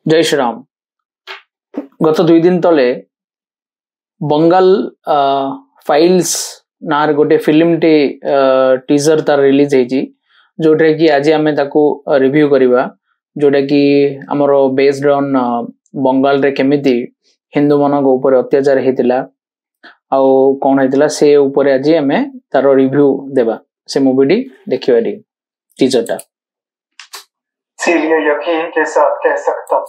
जय श्री राम। गत 2 दिन तले बंगाल फाइल्स नार गोटे फिल्म टे टीजर तार रिलीज होती जोटा कि आज आम रिव्यू करवा जोटा कि आमर बेस्ड ऑन बंगाल रे केमिति हिंदू मान ऊपर अत्याचार होता आउ कौन होता से ऊपर आज आम तार रिव्यू देवा से मूवी देखा टीजर टा। इसीलिए यकीन के साथ कह सकता हूं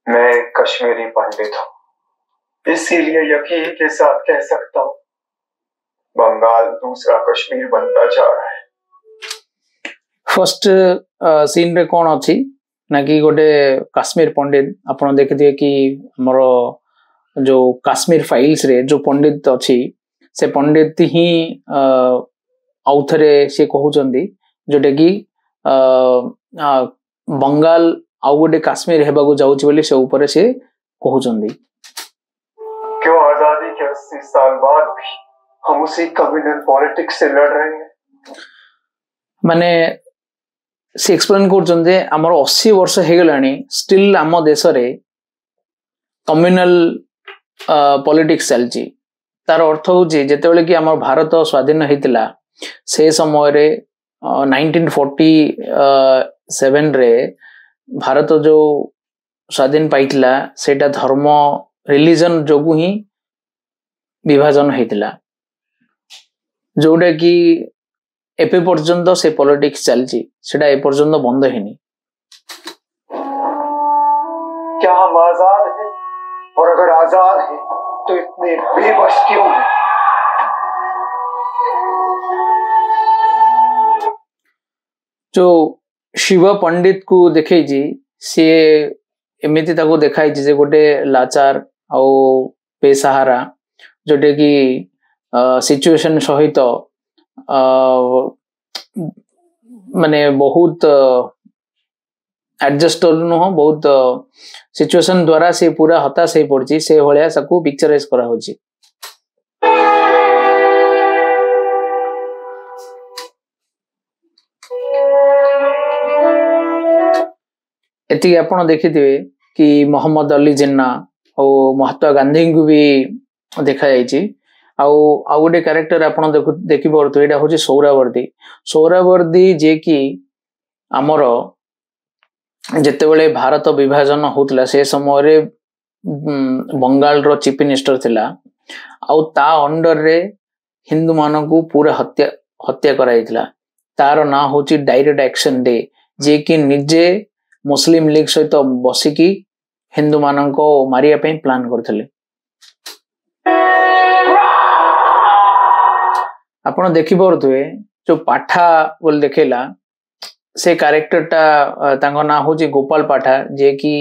मैं एक कश्मीरी पंडित हूं। इसीलिए यकीन के साथ कह सकता हूं बंगाल दूसरा कश्मीर बनता जा रहा है। फर्स्ट सीन रे कौन अच्छी ना कि गोटे काश्मीर पंडित आप देखिए कि हमर जो काश्मीर फाइल्स रे जो पंडित अच्छी से पंडित ही आउ थे सी कहते जोटा कि बंगाल आउ गोटे काश्मीर हेबाकू जाउछि बोली से ऊपर से कहउछन्दी। क्यों आजादी के 80 साल बाद भी हम उसी कम्युनल पॉलिटिक्स से लड़ रहे हैं। माने से एक्सप्लेन करछन्ते हमर 80 वर्ष हे गलानी स्टिल आम देश रे कम्युनल पॉलिटिक्स चलछि। तार अर्थ होछि जेतेबेले कि हमर भारत स्वाधीन हेतिला से समय रे 1947 रे भारत जो स्वाधीन पाइथिला सेटा धर्म रिलीजन जोगु ही विभाजन हेतिला जोटा कि एपे पर्यंत से पॉलिटिक्स चलछि सेटा ए पर्यंत बंद हेनी। क्या हम आजाद हैं? और अगर आजाद हैं तो इतने बेबस क्यों हैं? जो शिव पंडित को देखे सी एमती देखाई जे गोटे लाचार आउ बेसहारा जोटे कि सिचुएशन सहित माने बहुत एडजस्ट नुह बहुत सिचुएशन द्वारा से पूरा हताश हो पड़ी से भाया सबको पिक्चराइज करा होची। एति आपण देखिथिबे कि मोहम्मद अली जिन्ना और महात्मा गांधी को भी देखा जाइछि। आउ गोटे कैरेक्टर आपण देखि परथु एटा होछि सौरावर्दी। सौरावर्दी जे कि आमर जेतेबेले भारत विभाजन होतला से समय रे बंगाल रो चीफ मिनिस्टर थिला आउ ता अंडर रे हिंदू मानकू पूरा हत्या कराइथिला। तार ना होछि डायरेक्ट एक्शन डे जे कि निजे मुस्लिम लीग सहित बसिकी हिंदू मानको मारिया पे प्लान करथिले। आपण देखि परथुए जो पाठा बोल देखेला से कैरेक्टर टा तांको ना होची गोपाल पाठा जे कि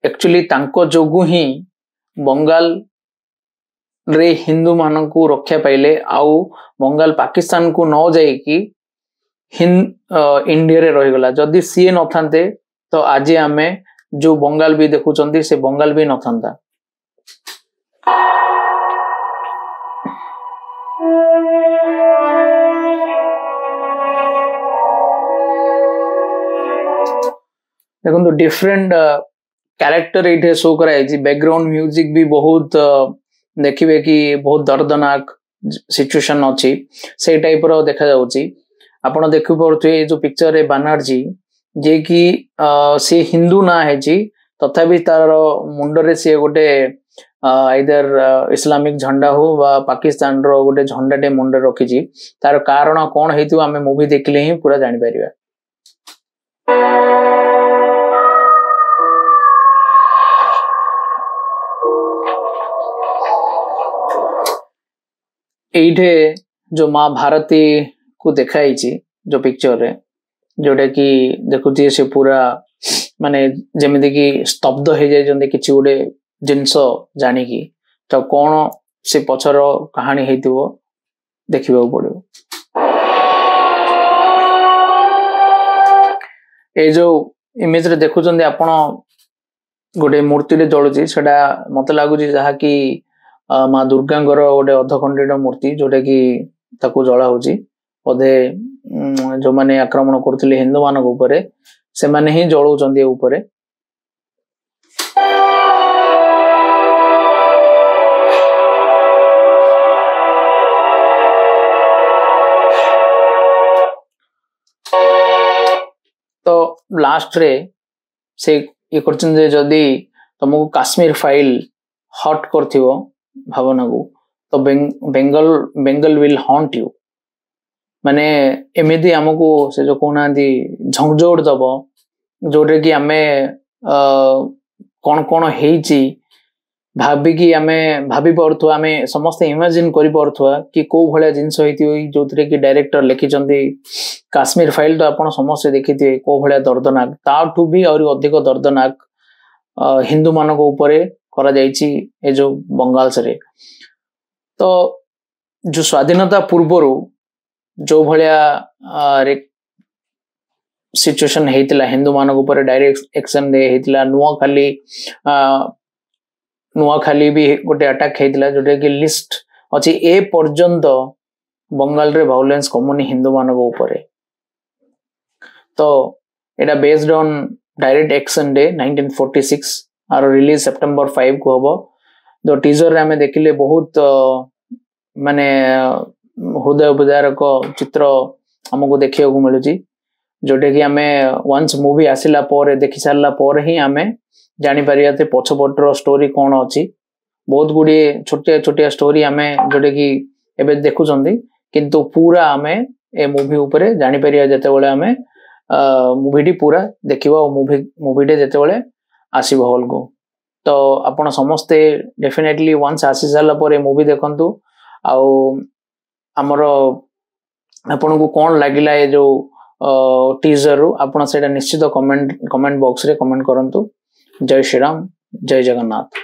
एक्चुअली तांको जोगु ही बंगाल रे हिंदू मानको रक्षा पाइले आउ बंगाल पाकिस्तान को न जाई कि इंडिया रे रही गला। जदि सीए न थांते तो आज आमे जो बंगाल भी देखुचंदी से बंगाल भी न थांता। देखो डिफरेंट कैरेक्टर ये शो कराई। बैकग्राउंड म्यूजिक भी बहुत देखिए कि बहुत दर्दनाक सिचुएशन अच्छी से टाइप रो देखा जाउची। आपण देखि पड़ुथे जो पिक्चर रे बानर्जी जे कि से हिंदू ना है तथापि तार मुंड रे से गोटे आइदर इस्लामिक झंडा हो बा पाकिस्तान रो गोटे झंडा टे मुंड रखी तार कारण कौन हेतु आमे मूवी देखले ही पूरा जानि परिबा। एठे जो माँ भारती को देखाई जो पिक्चर रे जोटा कि देखुची से पूरा माने जेमिति कि स्तब्ध हो जाए किसी गोटे जिनस जानिकी तो कौन से पछर कहानी हेतिबो देखिबा पड़ो। ए जो इमेज रे देखुचंदी आपण गोटे मूर्ति रे जळुची सेटा मते लागुची जहा कि माँ दुर्गांगर गोटे अधखंडित मूर्ति जोटा कि ताकू जला होची। बोधे जो माने आक्रमण करथिले हिंदू मानक ऊपर से माने ही जळौचंदी ए ऊपर तो लास्ट रे से ये करछन जे जदी तुमको काश्मीर फाइल हॉट करथिवो भावना को तो बेंगल विल हॉन्ट यू माने एमिदी हमको से जो कोना दी झंझोड़ दबो जोरे कि आमे कोन कोन हेची भाबी कि आमे भाबी पड़थु आमे समस्त इमेजिन करि पड़थु कि को भले जिंस होइति जोथरे कि डायरेक्टर लिखि चंदी काश्मीर फाइल तो आपण समस्त देखिथे को भले दर्दनाक ताठू भी और अधिक दर्दनाक हिंदू मानक ऊपर करा जायछि ए जो बंगाल सरे तो जो स्वाधीनता पूर्वरु जो भलिया सिचुएशन हेतिला हिंदू मानक ऊपर डायरेक्ट एक्शन दे हेतिला नुआ खाली भी गोटे अटैक हेतिला जोटे कि लिस्ट अछि ए पर्यंत बंगाल रे वायलेंस कमुनी हिंदू मानक ऊपर तो एटा based on direct action day 1946 और रिलीज सितंबर 5 को हबो जो टीजर रे हमें देखिले बहुत माने हृदय विदारक चित्र हमको देखिया को मिलुची जोटे कि हमें वंस मूवी आसिला पर देखि सारला पर ही हमें जानि परियाते पछपटर स्टोरी कोन अछि बहुत गुडी छोटे छोटे स्टोरी हमें जोटे कि एबे देखु चंदी किंतु पूरा हमें ए मूवी ऊपर जानि परिया जते बेले हमें मूवी टी पूरा देखिबा और मूवी टे जते बेले आसीबो हॉल को तो आपण समस्ते डेफिनेटली वंस आसी सारला पर ए मूवी देखंतु आउ हमरो आपण को कोन लागिला ए जो टीजर रु आपण सेटा निश्चित कमेंट बॉक्स रे कमेंट करंतु जय श्री राम जय जगन्नाथ।